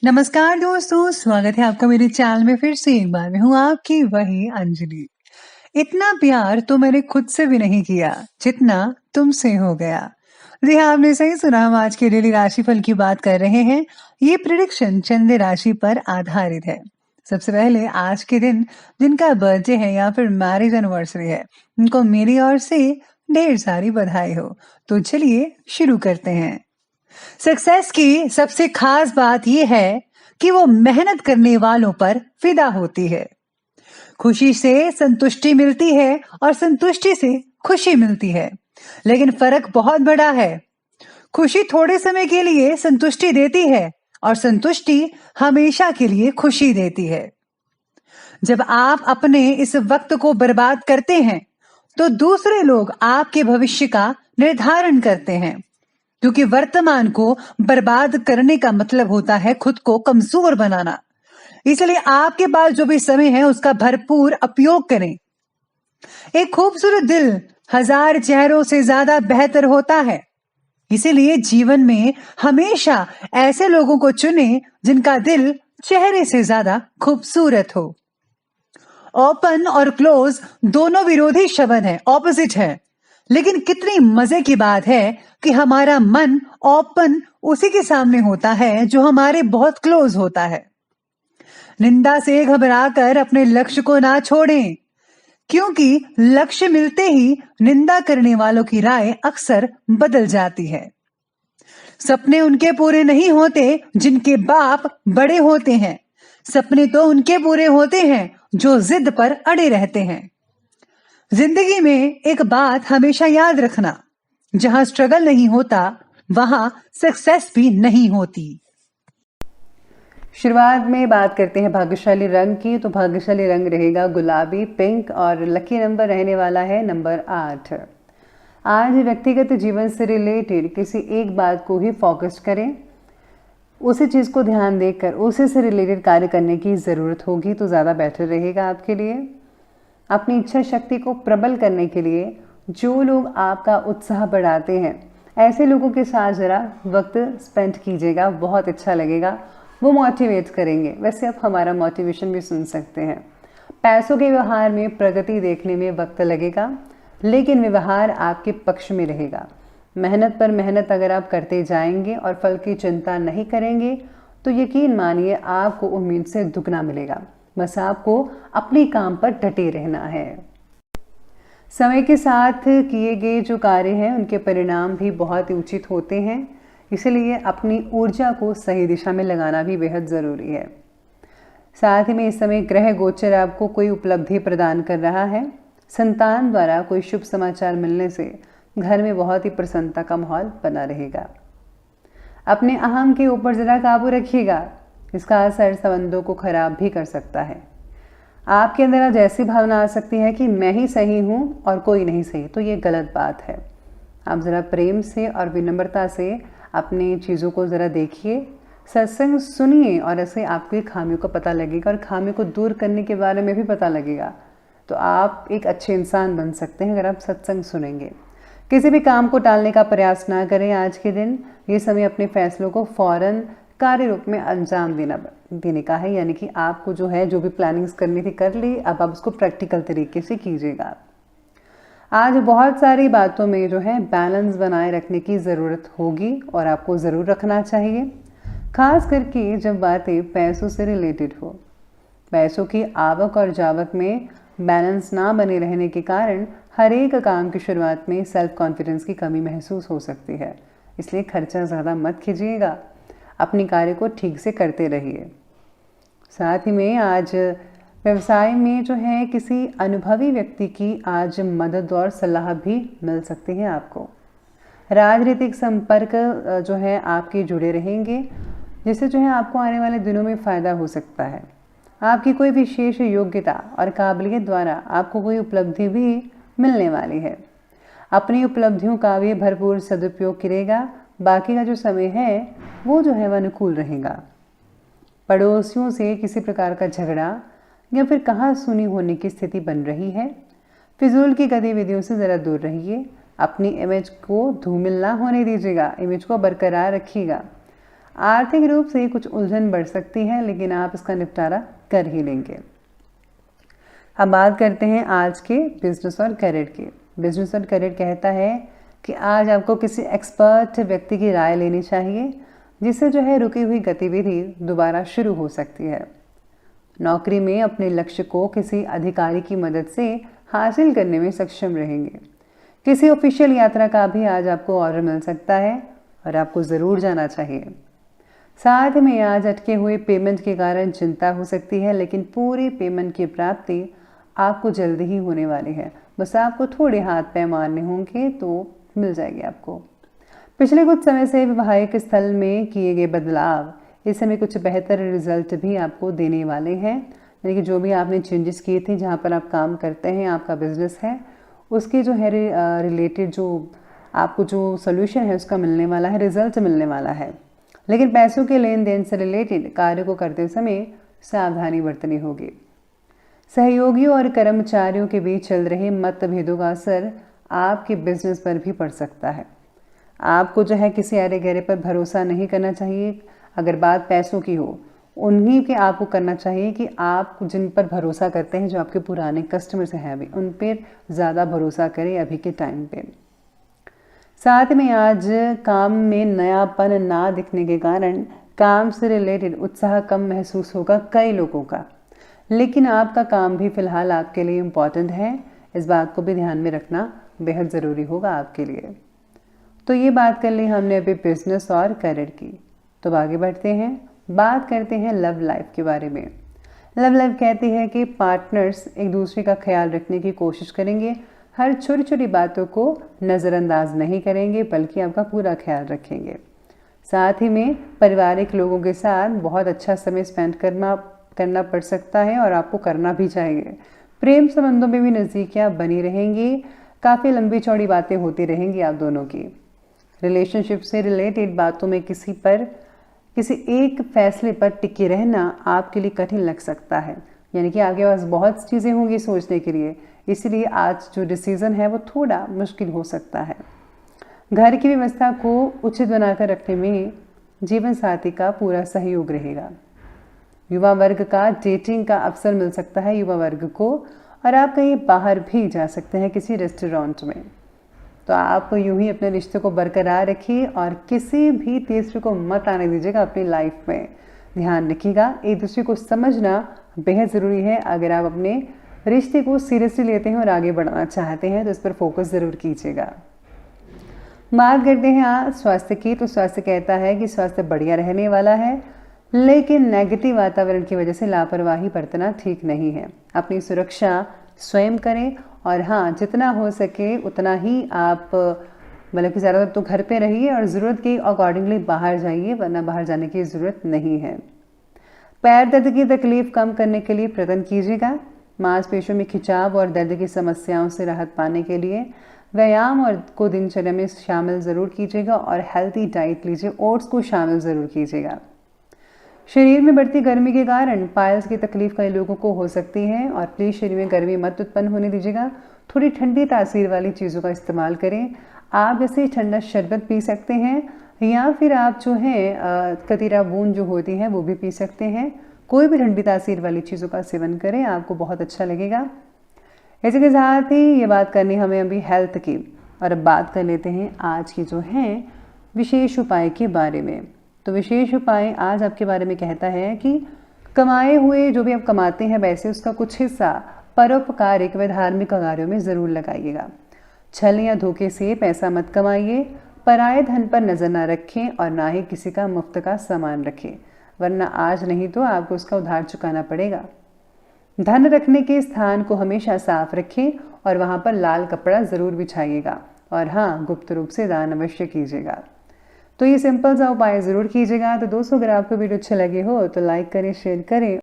नमस्कार दोस्तों, स्वागत है आपका मेरे चैनल में फिर से एक बार। मैं हूँ आपकी वही अंजलि। इतना प्यार तो मैंने खुद से भी नहीं किया जितना तुमसे हो गया। जी हाँ, आपने सही सुना। हम आज के डेली राशिफल की बात कर रहे हैं। ये प्रिडिक्शन चंद्र राशि पर आधारित है। सबसे पहले आज के दिन जिनका बर्थडे है या फिर मैरिज एनिवर्सरी है, उनको मेरी ओर से ढेर सारी बधाई हो। तो चलिए शुरू करते हैं। सक्सेस की सबसे खास बात यह है कि वो मेहनत करने वालों पर फिदा होती है। खुशी से संतुष्टि मिलती है और संतुष्टि से खुशी मिलती है, लेकिन फर्क बहुत बड़ा है। खुशी थोड़े समय के लिए संतुष्टि देती है और संतुष्टि हमेशा के लिए खुशी देती है। जब आप अपने इस वक्त को बर्बाद करते हैं, तो दूसरे लोग आपके भविष्य का निर्धारण करते हैं, क्योंकि वर्तमान को बर्बाद करने का मतलब होता है खुद को कमजोर बनाना। इसलिए आपके पास जो भी समय है उसका भरपूर उपयोग करें। एक खूबसूरत दिल 1000 चेहरों से ज्यादा बेहतर होता है। इसीलिए जीवन में हमेशा ऐसे लोगों को चुनें जिनका दिल चेहरे से ज्यादा खूबसूरत हो। ओपन और क्लोज दोनों विरोधी शब्द हैं, ऑपोजिट है। लेकिन कितनी मजे की बात है कि हमारा मन ओपन उसी के सामने होता है जो हमारे बहुत क्लोज होता है। निंदा से घबराकर अपने लक्ष्य को ना छोड़ें, क्योंकि लक्ष्य मिलते ही निंदा करने वालों की राय अक्सर बदल जाती है। सपने उनके पूरे नहीं होते जिनके बाप बड़े होते हैं। सपने तो उनके पूरे होते हैं जो जिद पर अड़े रहते हैं। जिंदगी में एक बात हमेशा याद रखना, जहां स्ट्रगल नहीं होता वहां सक्सेस भी नहीं होती। शुरुआत में बात करते हैं भाग्यशाली रंग की। तो भाग्यशाली रंग रहेगा गुलाबी, पिंक और लकी नंबर रहने वाला है नंबर 8। आज व्यक्तिगत जीवन से रिलेटेड किसी एक बात को ही फोकस करें। उसी चीज़ को ध्यान देकर उसी से रिलेटेड कार्य करने की ज़रूरत होगी तो ज़्यादा बेटर रहेगा आपके लिए। अपनी इच्छा शक्ति को प्रबल करने के लिए जो लोग आपका उत्साह बढ़ाते हैं, ऐसे लोगों के साथ ज़रा वक्त स्पेंड कीजिएगा, बहुत अच्छा लगेगा। वो मोटिवेट करेंगे। वैसे आप हमारा मोटिवेशन भी सुन सकते हैं। पैसों के व्यवहार में प्रगति देखने में वक्त लगेगा, लेकिन व्यवहार आपके पक्ष में रहेगा। मेहनत पर मेहनत अगर आप करते जाएंगे और फल की चिंता नहीं करेंगे तो यकीन मानिए आपको उम्मीद से दुगना मिलेगा। बस आपको अपने काम पर डटे रहना है। समय के साथ किए गए जो कार्य हैं उनके परिणाम भी बहुत ही उचित होते हैं, इसलिए अपनी ऊर्जा को सही दिशा में लगाना भी बेहद ज़रूरी है। साथ ही में इस समय ग्रह गोचर आपको कोई उपलब्धि प्रदान कर रहा है। संतान द्वारा कोई शुभ समाचार मिलने से घर में बहुत ही प्रसन्नता का माहौल बना रहेगा। अपने अहम के ऊपर ज़रा काबू रखिएगा, इसका असर संबंधों को खराब भी कर सकता है। आपके अंदर आज ऐसी भावना आ सकती है कि मैं ही सही हूँ और कोई नहीं सही, तो ये गलत बात है। आप ज़रा प्रेम से और विनम्रता से अपनी चीज़ों को ज़रा देखिए, सत्संग सुनिए और ऐसे आपकी खामियों का पता लगेगा और खामियों को दूर करने के बारे में भी पता लगेगा। तो आप एक अच्छे इंसान बन सकते हैं अगर आप सत्संग सुनेंगे। किसी भी काम को टालने का प्रयास ना करें आज के दिन। ये समय अपने फैसलों को फौरन कार्य रूप में अंजाम देने का है, यानी कि आपको जो है जो भी प्लानिंग्स करनी थी कर ली, अब आप उसको प्रैक्टिकल तरीके से कीजिएगा। आज बहुत सारी बातों में जो है बैलेंस बनाए रखने की ज़रूरत होगी और आपको ज़रूर रखना चाहिए, खास करके जब बातें पैसों से रिलेटेड हो। पैसों की आवक और जावक में बैलेंस ना बने रहने के कारण हर एक काम की शुरुआत में सेल्फ कॉन्फिडेंस की कमी महसूस हो सकती है, इसलिए खर्चा ज़्यादा मत कीजिएगा, अपनी कार्य को ठीक से करते रहिए। साथ ही में आज व्यवसाय में जो है किसी अनुभवी व्यक्ति की आज मदद और सलाह भी मिल सकती है आपको। राजनीतिक संपर्क जो है आपके जुड़े रहेंगे, जिससे जो है आपको आने वाले दिनों में फ़ायदा हो सकता है। आपकी कोई विशेष योग्यता और काबिलियत द्वारा आपको कोई उपलब्धि भी मिलने वाली है। अपनी उपलब्धियों का भी भरपूर सदुपयोग करेगा। बाकी का जो समय है वो जो है वह अनुकूल रहेगा। पड़ोसियों से किसी प्रकार का झगड़ा या फिर कहा सुनी होने की स्थिति बन रही है। फिजूल की गतिविधियों से ज़रा दूर रहिए। अपनी इमेज को धूमिल ना होने दीजिएगा, इमेज को बरकरार रखिएगा। आर्थिक रूप से कुछ उलझन बढ़ सकती है, लेकिन आप इसका निपटारा कर ही लेंगे। अब बात करते हैं आज के बिजनेस और करियर की। बिजनेस और करियर कहता है कि आज आपको किसी एक्सपर्ट व्यक्ति की राय लेनी चाहिए, जिससे जो है रुकी हुई गतिविधि दोबारा शुरू हो सकती है। नौकरी में अपने लक्ष्य को किसी अधिकारी की मदद से हासिल करने में सक्षम रहेंगे। किसी ऑफिशियल यात्रा का भी आज आपको ऑर्डर मिल सकता है और आपको ज़रूर जाना चाहिए। साथ में आज अटके हुए पेमेंट के कारण चिंता हो सकती है, लेकिन पूरी पेमेंट की प्राप्ति आपको जल्दी ही होने वाली है। बस आपको थोड़े हाथ पैर मारने होंगे तो मिल जाएगी आपको। पिछले कुछ समय से वैवाहिक स्थल में किए गए बदलाव इस समय कुछ बेहतर रिजल्ट भी आपको देने वाले हैं। यानी कि जो भी आपने चेंजेस किए थे, जहाँ पर आप काम करते हैं, आपका बिजनेस है, उसके जो है रिलेटेड जो आपको जो सोल्यूशन है उसका मिलने वाला है, रिजल्ट मिलने वाला है। लेकिन पैसों के लेन देन से रिलेटेड कार्य को करते समय सावधानी बरतनी होगी। सहयोगियों और कर्मचारियों के बीच चल रहे मतभेदों का असर आपके बिजनेस पर भी पड़ सकता है। आपको जो है किसी अरे गहरे पर भरोसा नहीं करना चाहिए। अगर बात पैसों की हो, उन्हीं के आपको करना चाहिए कि आप जिन पर भरोसा करते हैं, जो आपके पुराने कस्टमर्स हैं अभी, उन पर ज़्यादा भरोसा करें अभी के टाइम पे। साथ में आज काम में नयापन ना दिखने के कारण काम से रिलेटेड उत्साह कम महसूस होगा कई लोगों का, लेकिन आपका काम भी फिलहाल आपके लिए इम्पॉर्टेंट है। इस बात को भी ध्यान में रखना बेहद ज़रूरी होगा आपके लिए। तो ये बात कर ली हमने अभी बिजनेस और करियर की। तो आगे बढ़ते हैं, बात करते हैं लव लाइफ के बारे में। लव लाइफ कहती है कि पार्टनर्स एक दूसरे का ख्याल रखने की कोशिश करेंगे, हर छोटी छोटी बातों को नज़रअंदाज नहीं करेंगे, बल्कि आपका पूरा ख्याल रखेंगे। साथ ही में पारिवारिक लोगों के साथ बहुत अच्छा समय स्पेंड करना पड़ सकता है और आपको करना भी चाहिए। प्रेम संबंधों में भी नज़दीकियाँ बनी रहेंगी, काफ़ी लंबी चौड़ी बातें होती रहेंगी आप दोनों की। रिलेशनशिप से रिलेटेड बातों में किसी एक फैसले पर टिके रहना आपके लिए कठिन लग सकता है। यानी कि आपके पास बहुत चीज़ें होंगी सोचने के लिए, इसलिए आज जो डिसीज़न है वो थोड़ा मुश्किल हो सकता है। घर की व्यवस्था को उचित बनाकर रखने में जीवन साथी का पूरा सहयोग रहेगा। युवा वर्ग का डेटिंग का अवसर मिल सकता है युवा वर्ग को, और आप कहीं बाहर भी जा सकते हैं किसी रेस्टोरेंट में। तो आप यूं ही अपने रिश्ते को बरकरार रखिए और किसी भी तीसरे को मत आने दीजिएगा अपनी लाइफ में। ध्यान रखिएगा, एक दूसरे को समझना बेहद ज़रूरी है। अगर आप अपने रिश्ते को सीरियसली लेते हैं और आगे बढ़ाना चाहते हैं तो इस पर फोकस ज़रूर कीजिएगा। बात करते हैं आज स्वास्थ्य की। तो स्वास्थ्य कहता है कि स्वास्थ्य बढ़िया रहने वाला है, लेकिन नेगेटिव वातावरण की वजह से लापरवाही बरतना ठीक नहीं है। अपनी सुरक्षा स्वयं करें और हाँ, जितना हो सके उतना ही आप मतलब कि ज़्यादातर तो घर पे रहिए और ज़रूरत के अकॉर्डिंगली बाहर जाइए, वरना बाहर जाने की ज़रूरत नहीं है। पैर दर्द की तकलीफ कम करने के लिए प्रयत्न कीजिएगा। मांसपेशियों में खिंचाव और दर्द की समस्याओं से राहत पाने के लिए व्यायाम और को दिनचर्या में शामिल ज़रूर कीजिएगा और हेल्थी डाइट लीजिए, ओट्स को शामिल ज़रूर कीजिएगा। शरीर में बढ़ती गर्मी के कारण पाइल्स की तकलीफ कई लोगों को हो सकती है और प्लीज़ शरीर में गर्मी मत उत्पन्न होने दीजिएगा। थोड़ी ठंडी तासीर वाली चीज़ों का इस्तेमाल करें। आप जैसे ठंडा शरबत पी सकते हैं या फिर आप जो है कतीरा बूंद जो होती है वो भी पी सकते हैं। कोई भी ठंडी तासीर वाली चीज़ों का सेवन करें, आपको बहुत अच्छा लगेगा। इसी के साथ ही ये बात करनी हमें अभी हेल्थ की, और अब बात कर लेते हैं आज की जो है विशेष उपाय के बारे में। तो विशेष उपाय आज आपके बारे में कहता है कि कमाए हुए जो भी आप कमाते हैं वैसे उसका कुछ हिस्सा परोपकारिक व धार्मिक कार्यों में ज़रूर लगाइएगा। छल या धोखे से पैसा मत कमाइए। पराये धन पर नज़र ना रखें और ना ही किसी का मुफ्त का सामान रखें, वरना आज नहीं तो आपको उसका उधार चुकाना पड़ेगा। धन रखने के स्थान को हमेशा साफ रखें और वहाँ पर लाल कपड़ा ज़रूर बिछाइएगा। और हाँ, गुप्त रूप से दान अवश्य कीजिएगा। तो ये सिंपल सा उपाय ज़रूर कीजिएगा। तो दोस्तों, अगर आपको वीडियो अच्छे लगे हो तो लाइक करें, शेयर करें